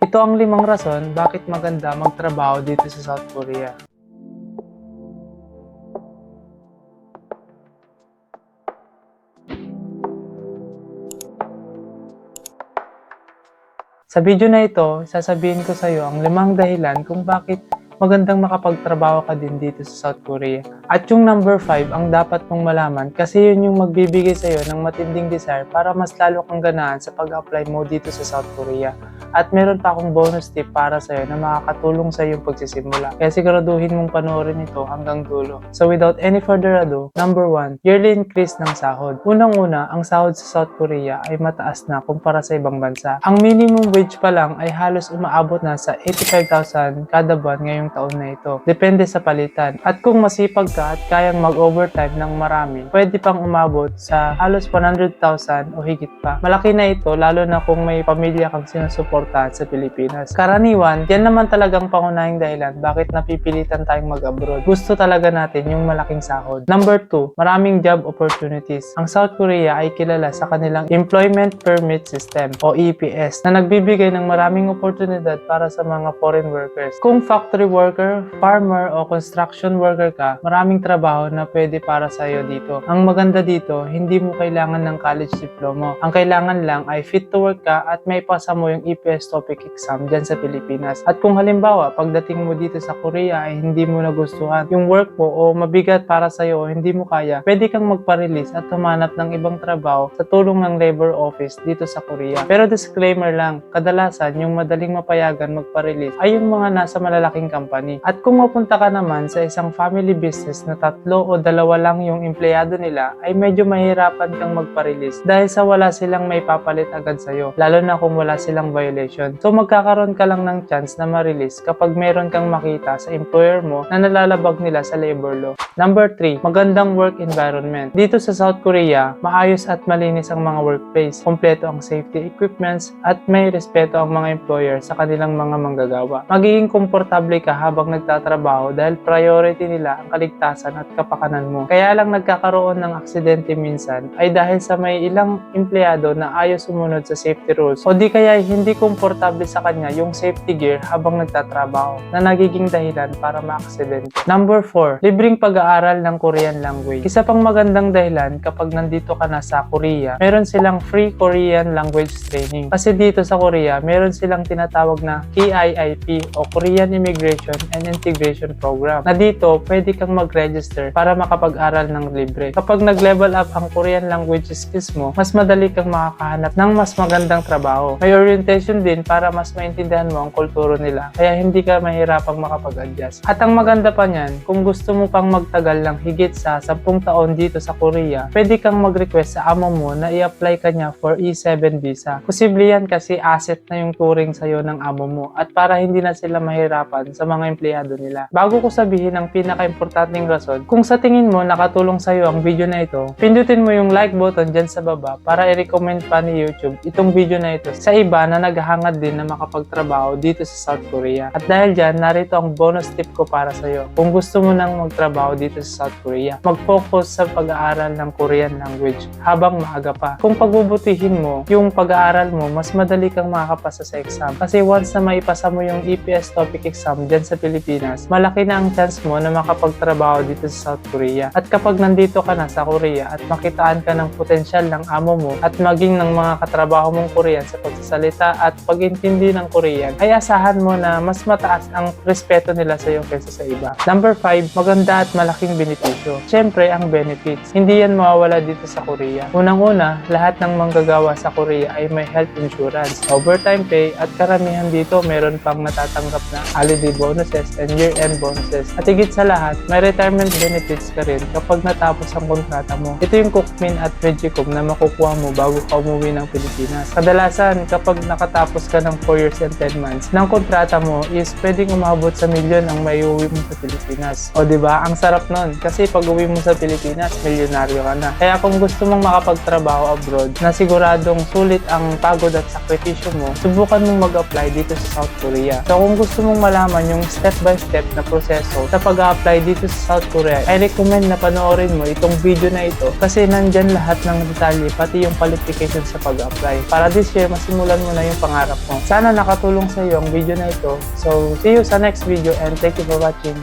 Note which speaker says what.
Speaker 1: Ito ang 5 rason bakit maganda magtrabaho dito sa South Korea. Sa video na ito, sasabihin ko sa iyo ang 5 dahilan kung bakit magandang makapagtrabaho ka din dito sa South Korea. At yung number 5 ang dapat mong malaman kasi yun yung magbibigay sa iyo ng matinding desire para mas lalo kang ganahan sa pag-apply mo dito sa South Korea. At meron pa akong bonus tip para sa iyo na makakatulong sa iyong pagsisimula. Kaya siguraduhin mong panoorin ito hanggang dulo. So without any further ado, number 1, yearly increase ng sahod. Unang-una, ang sahod sa South Korea ay mataas na kumpara sa ibang bansa. Ang minimum wage pa lang ay halos umaabot na sa 85,000 kada buwan ngayong taon na ito. Depende sa palitan. At kung masipag ka at kayang mag-overtime ng marami, pwede pang umabot sa halos 100,000 o higit pa. Malaki na ito lalo na kung may pamilya kang sinusuportahan sa Pilipinas. Karaniwan, yan naman talagang pangunahing dahilan bakit napipilitan tayong mag-abroad. Gusto talaga natin yung malaking sahod. Number 2, maraming job opportunities. Ang South Korea ay kilala sa kanilang Employment Permit System o EPS na nagbibigay ng maraming oportunidad para sa mga foreign workers. Kung factory worker, farmer o construction worker ka, maraming trabaho na pwede para sa iyo dito. Ang maganda dito, hindi mo kailangan ng college diploma. Ang kailangan lang ay fit to work ka at may pasa mo yung EPS TOEIC exam dyan sa Pilipinas. At kung halimbawa, pagdating mo dito sa Korea ay hindi mo nagustuhan yung work mo o mabigat para sa iyo o hindi mo kaya, pwede kang magpa-release at humanap ng ibang trabaho sa tulong ng labor office dito sa Korea. Pero disclaimer lang, kadalasan yung madaling mapayagan magpa-release ay yung mga nasa malalaking company. At kung mapunta ka naman sa isang family business na 3 o 2 lang yung empleyado nila, ay medyo mahirapan kang magpa-release dahil sa wala silang may papalit agad sa'yo, lalo na kung wala silang violation. So magkakaroon ka lang ng chance na ma-release kapag meron kang makita sa employer mo na nalalabag nila sa labor law. Number 3, magandang work environment. Dito sa South Korea, maayos at malinis ang mga workplace, kompleto ang safety equipments at may respeto ang mga employer sa kanilang mga manggagawa. Magiging komportable ka habang nagtatrabaho dahil priority nila ang kaligtasan at kapakanan mo. Kaya lang nagkakaroon ng aksidente minsan ay dahil sa may ilang empleyado na ayaw sumunod sa safety rules o di kaya hindi komportable sa kanya yung safety gear habang nagtatrabaho na nagiging dahilan para ma-aksidente. Number 4, libreng pag-aaral ng Korean language. Isa pang magandang dahilan kapag nandito ka na sa Korea, meron silang free Korean language training. Kasi dito sa Korea, meron silang tinatawag na KIIP o Korean Immigration and Integration Program na dito pwede kang mag-register para makapag-aral ng libre. Kapag nag-level up ang Korean language skills mo, mas madali kang makakahanap ng mas magandang trabaho. May orientation din para mas maintindihan mo ang kulturo nila kaya hindi ka mahirapang makapag-adjust. At ang maganda pa niyan, kung gusto mo pang magtagal ng higit sa 10 taon dito sa Korea, pwede kang mag-request sa amo mo na i-apply ka niya for E7 visa. Posible yan kasi asset na yung turing sa'yo ng amo mo at para hindi na sila mahirapan sa mga empleyado nila. Bago ko sabihin ang pinaka-importanting rason, kung sa tingin mo nakatulong sa'yo ang video na ito, pindutin mo yung like button dyan sa baba para i-recommend pa ni YouTube itong video na ito sa iba na naghahangad din na makapagtrabaho dito sa South Korea. At dahil dyan, narito ang bonus tip ko para sa'yo. Kung gusto mo nang magtrabaho dito sa South Korea, mag-focus sa pag-aaral ng Korean language habang maaga pa. Kung pagbubutihin mo yung pag-aaral mo, mas madali kang makakapasa sa exam. Kasi once na maipasa mo yung EPS TOEIC exam dyan sa Pilipinas, malaki na ang chance mo na makapagtrabaho dito sa South Korea. At kapag nandito ka na sa Korea at makitaan ka ng potensyal ng amo mo at maging ng mga katrabaho mong Korean sa pagsasalita at pag-intindi ng Korean, ay asahan mo na mas mataas ang respeto nila sa iyo kaysa sa iba. Number 5, maganda at malaking benepisyo. Siyempre, ang benefits. Hindi yan mawawala dito sa Korea. Unang-una, lahat ng manggagawa sa Korea ay may health insurance, overtime pay, at karamihan dito meron pang natatanggap na holiday bonuses and year-end bonuses. At higit sa lahat, may retirement benefits ka rin kapag natapos ang kontrata mo. Ito yung Cookmin at Vegicom na makukuha mo bago ka umuwi ng Pilipinas. Kadalasan, kapag nakatapos ka ng 4 years and 10 months, ng kontrata mo is pwedeng umabot sa milyon ang maiuwi mo sa Pilipinas. O diba, ang sarap nun. Kasi pag uwi mo sa Pilipinas, milyonaryo ka na. Kaya kung gusto mong makapagtrabaho abroad na siguradong sulit ang pagod at sakripisyo mo, subukan mong mag-apply dito sa South Korea. So kung gusto mong malaman yung yung step-by-step na proseso sa pag-apply dito sa South Korea, I recommend na panoorin mo itong video na ito kasi nandyan lahat ng detalye pati yung qualification sa pag-apply para this year masimulan mo na yung pangarap mo. Sana nakatulong sa iyo ang video na ito. So, see you sa next video and thank you for watching.